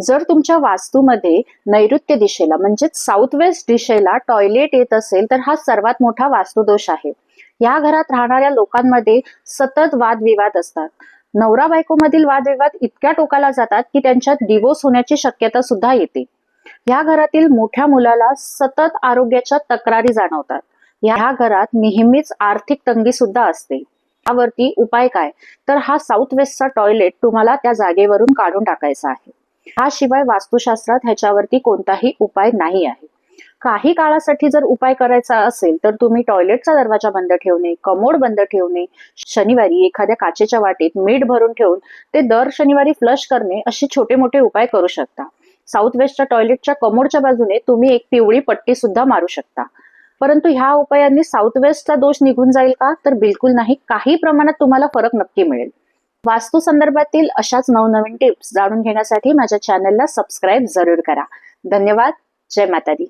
जर तुमच्या वास्तूमध्ये नैऋत्य दिशेला म्हणजेच साऊथ वेस्ट दिशेला टॉयलेट येत असेल तर हा सर्वात मोठा वास्तुदोष आहे. या घरात राहणाऱ्या लोकांमध्ये सतत वादविवाद असतात. नवरा बायकोमधील वादविवाद इतक्या टोकाला जातात की त्यांच्यात डिवोर्स होण्याची शक्यता सुद्धा येते. या घरातील मोठ्या मुलाला सतत आरोग्याच्या तक्रारी जाणवतात. या घरात नेहमीच आर्थिक तंगी सुद्धा असते. यावरती उपाय काय? तर हा साऊथ वेस्टचा टॉयलेट तुम्हाला त्या जागेवरून काढून टाकायचा आहे. शिवाय वास्तुशास्त्रात ह्याच्यावरती कोणताही उपाय नाही आहे. काही काळासाठी जर उपाय करायचा असेल तर तुम्ही टॉयलेटचा दरवाजा बंद ठेवणे, कमोड बंद ठेवणे, शनिवारी एखाद्या काचेच्या वाटीत मीठ भरून ठेवून ते दर शनिवारी फ्लश करणे असे छोटे मोठे उपाय करू शकता. साऊथ वेस्टच्या टॉयलेटच्या कमोडच्या बाजूने तुम्ही एक पिवळी पट्टी सुद्धा मारू शकता. परंतु ह्या उपायांनी साऊथ वेस्टचा दोष निघून जाईल का? तर बिलकुल नाही. काही प्रमाणात तुम्हाला फरक नक्की मिळेल. वास्तू संदर्भातील अशाच नवनवीन टिप्स जाणून घेण्यासाठी माझ्या चॅनलला सबस्क्राईब जरूर करा. धन्यवाद. जय माता दी.